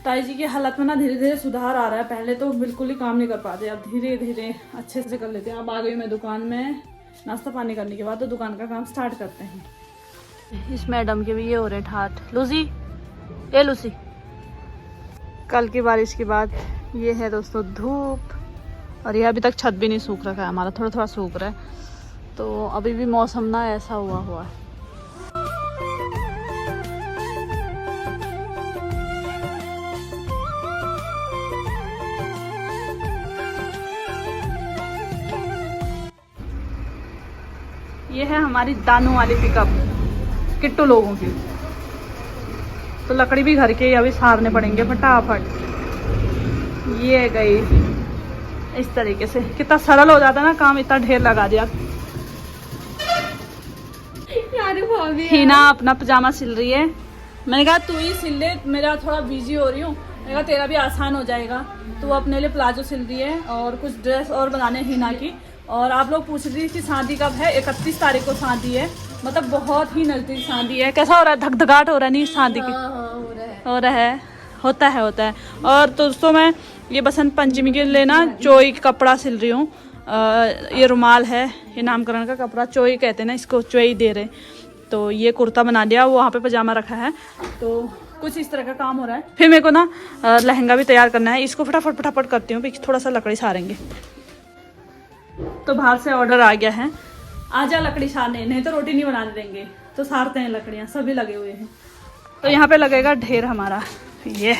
ताई जी की हालत में ना धीरे धीरे सुधार आ रहा है। पहले तो बिल्कुल ही काम नहीं कर पाते, अब धीरे धीरे अच्छे से कर लेते हैं। अब आ गई मैं दुकान में, नाश्ता पानी करने के बाद तो दुकान का काम स्टार्ट करते हैं। इस मैडम के भी ये हो रहे ठाठ। लूसी, ये लूसी। कल की बारिश के बाद ये है दोस्तों धूप, और ये अभी तक छत भी नहीं सूख रखा है हमारा, थोड़ा थोड़ा सूख रहा है। तो अभी भी मौसम ना ऐसा हुआ है। ये है हमारी दानू वाली पिकअप किट्टू लोगों की। तो लकड़ी भी घर के अभी सारने पड़ेंगे फटाफट। ये गई इस तरीके से, कितना सरल हो जाता है ना काम, इतना ढेर लगा दिया। हिना अपना पजामा सिल रही है। मैंने कहा तू ही सिल ले, मेरा थोड़ा बिजी हो रही हूँ। मैंने कहा तेरा भी आसान हो जाएगा। तो अपने लिए प्लाजो सिल रही है और कुछ ड्रेस और बनाने हिना की। और आप लोग पूछ रही थी शादी कब है? 31 तारीख को शादी है, मतलब बहुत ही नजदीक शादी है। कैसा हो रहा है? धकधकाट हो रहा है? नहीं शादी की हो रहा है, होता है। और दोस्तों मैं ये बसंत पंचमी के लिए ना चोई कपड़ा सिल रही हूँ। ये रुमाल है, ये नामकरण का कपड़ा चोई कहते हैं ना इसको, चोई दे रहे। तो ये कुर्ता बना दिया, वहाँ पे पजामा रखा है। तो कुछ इस तरह का काम हो रहा है। फिर मेरे को ना लहंगा भी तैयार करना है, इसको फटाफट करती हूँ, थोड़ा सा लकड़ी सारेंगे। तो बाहर से ऑर्डर आ गया है, आजा लकड़ी सारने, नहीं तो रोटी नहीं बनाने देंगे। तो सारते हैं लकड़ियाँ, सभी लगे हुए हैं। तो यहाँ पे लगेगा ढेर हमारा। ये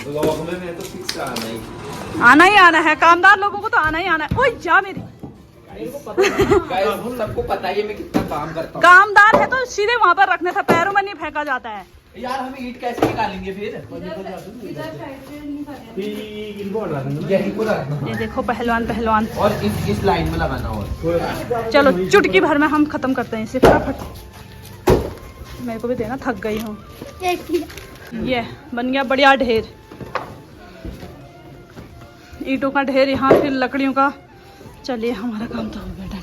आना है, कामदार लोगों को तो आना ही आना है। ओए जा मेरी सबको पता है मैं कितना काम करता हूँ। कामदार है तो सीधे वहाँ पर रखने था, पैरों में नहीं फेंका जाता है यार। हम ईंट कैसे निकालेंगे फिर? यही को रखना। ये देखो पहलवान और इस लाइन में लगाना। और चलो चुटकी भर में हम खत्म करते हैं इसे फटाफट। मेरे को भी देना, थक गई हूँ। ये बन गया बढ़िया ढेर, ईंटों का ढेर यहाँ, फिर लकड़ियों का। चलिए हमारा काम तो हो गया डन।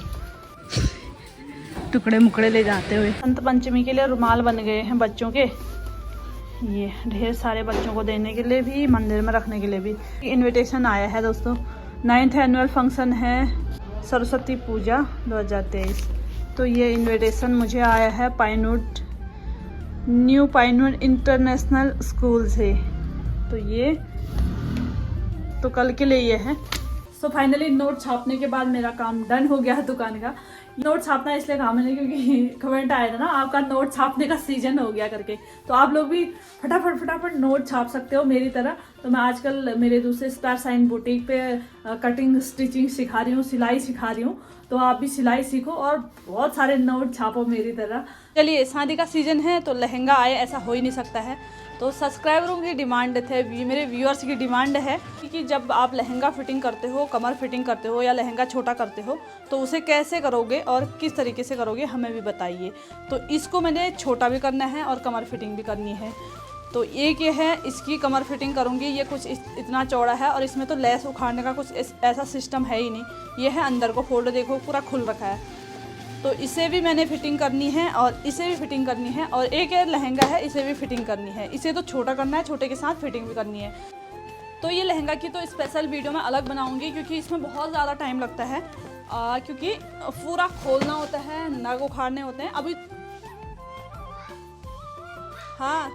टुकड़े मुकड़े ले जाते हुए बसंत पंचमी के लिए रुमाल बन गए हैं बच्चों के। ये ढेर सारे बच्चों को देने के लिए भी, मंदिर में रखने के लिए भी। इनविटेशन आया है दोस्तों, 9th एनुअल फंक्शन है सरस्वती पूजा 2023। तो ये इनविटेशन मुझे आया है Pinewood, new Pinewood international school से। तो ये तो कल के लिए ये है। सो फाइनली नोट छापने के बाद मेरा काम डन हो गया है दुकान का। नोट छापना इसलिए कहा मैंने क्योंकि कमेंट आया था ना आपका नोट छापने का सीजन हो गया करके। तो आप लोग भी फटाफट नोट छाप सकते हो मेरी तरह। तो मैं आजकल मेरे दूसरे स्टार साइन बुटीक पे कटिंग स्टिचिंग सिखा रही हूँ, सिलाई सिखा रही हूँ। तो आप भी सिलाई सीखो और बहुत सारे नोट छापो मेरी तरह। चलिए शादी का सीजन है तो लहंगा आए ऐसा हो ही नहीं सकता है। तो सब्सक्राइबरों की डिमांड थे, मेरे व्यूअर्स की डिमांड है कि जब आप लहंगा फिटिंग करते हो, कमर फिटिंग करते हो या लहंगा छोटा करते हो तो उसे कैसे करोगे और किस तरीके से करोगे हमें भी बताइए। तो इसको मैंने छोटा भी करना है और कमर फिटिंग भी करनी है। तो एक ये है, इसकी कमर फिटिंग करूँगी। ये कुछ इतना चौड़ा है और इसमें तो लेस उखाड़ने का कुछ ऐसा सिस्टम है ही नहीं। ये है अंदर को फोल्ड, देखो पूरा खुल रखा है। तो इसे भी मैंने फिटिंग करनी है और इसे भी फिटिंग करनी है। और एक लहंगा है, इसे भी फिटिंग करनी है। इसे तो छोटा करना है, छोटे के साथ फिटिंग भी करनी है। तो ये लहंगा की तो स्पेशल वीडियो मैं अलग बनाऊंगी क्योंकि इसमें बहुत ज़्यादा टाइम लगता है। क्योंकि पूरा खोलना होता है, नग उखाड़ने होते हैं। अभी हाँ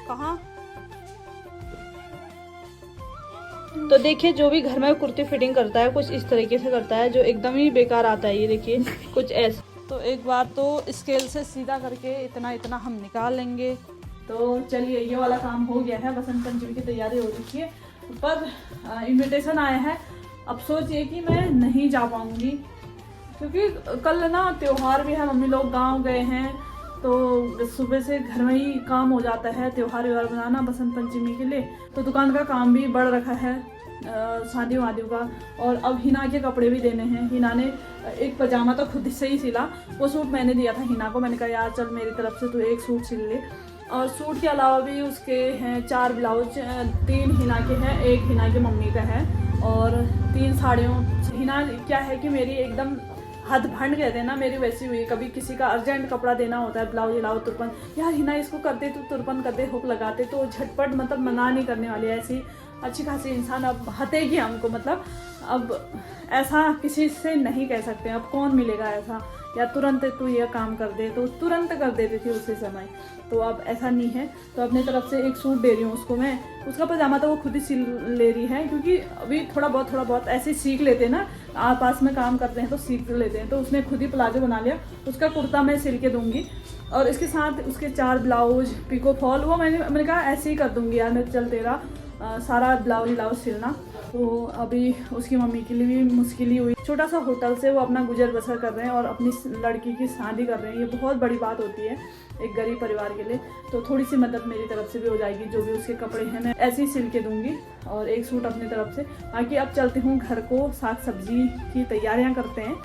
कहाँ? तो देखिए जो भी घर में कुर्ती फिटिंग करता है कुछ इस तरीके से करता है, जो एकदम ही बेकार आता है। ये देखिए कुछ ऐसा। तो एक बार तो स्केल से सीधा करके इतना हम निकाल लेंगे। तो चलिए ये वाला काम हो गया है, बसंत पंचमी की तैयारी हो चुकी है। पर इनविटेशन आया है। अब सोचिए कि मैं नहीं जा पाऊँगी क्योंकि कल ना त्योहार भी है, मम्मी लोग गाँव गए हैं। तो सुबह से घर में ही काम हो जाता है, त्योहार व्योहार बनाना बसंत पंचमी के लिए। तो दुकान का काम भी बढ़ रखा है शादियों वादियों का। और अब हिना के कपड़े भी देने हैं। हिना ने एक पजामा तो खुद से ही सिला, वो सूट मैंने दिया था हिना को। मैंने कहा यार चल मेरी तरफ से तू एक सूट सिल ले। और सूट के अलावा भी उसके हैं 4 ब्लाउज, 3 हिना के हैं, 1 हिना की मम्मी का है और 3 साड़ियों। हिना क्या है कि मेरी एकदम हद भंड कहते हैं ना, मेरी वैसी हुई। कभी किसी का अर्जेंट कपड़ा देना होता है, ब्लाउज लाओ तुरपन, यार हिना इसको कर दे तो तुरपन कर दे, हुक लगाते तो झटपट, मतलब मना नहीं करने वाली। ऐसी अच्छी खासी इंसान अब हटेगी हमको, मतलब अब ऐसा किसी से नहीं कह सकते। अब कौन मिलेगा ऐसा, या तुरंत तू ये काम कर दे तो तुरंत कर देती थी उसी समय। तो अब ऐसा नहीं है। तो अपनी तरफ से एक सूट दे रही हूँ उसको मैं। उसका पजामा तो वो खुद ही सिल ले रही है, क्योंकि अभी थोड़ा बहुत ऐसे सीख लेते हैं ना, पास में काम करते हैं तो सीख लेते हैं। तो उसने खुद ही प्लाजो बना लिया। उसका कुर्ता मैं सिल के दूंगी, और इसके साथ उसके 4 ब्लाउज पिको फॉल, वो मैंने कहा ऐसे ही कर दूंगी यार, मैं चल तेरा सारा ब्लाउज सिलना। तो अभी उसकी मम्मी के लिए भी मुश्किल ही हुई। छोटा सा होटल से वो अपना गुजर बसर कर रहे हैं और अपनी लड़की की शादी कर रहे हैं। ये बहुत बड़ी बात होती है एक गरीब परिवार के लिए। तो थोड़ी सी मदद मेरी तरफ से भी हो जाएगी। जो भी उसके कपड़े हैं मैं ऐसे ही सिल के दूंगी, और एक सूट अपनी तरफ से। बाकी अब चलती हूँ घर को, साग सब्जी की तैयारियाँ करते हैं।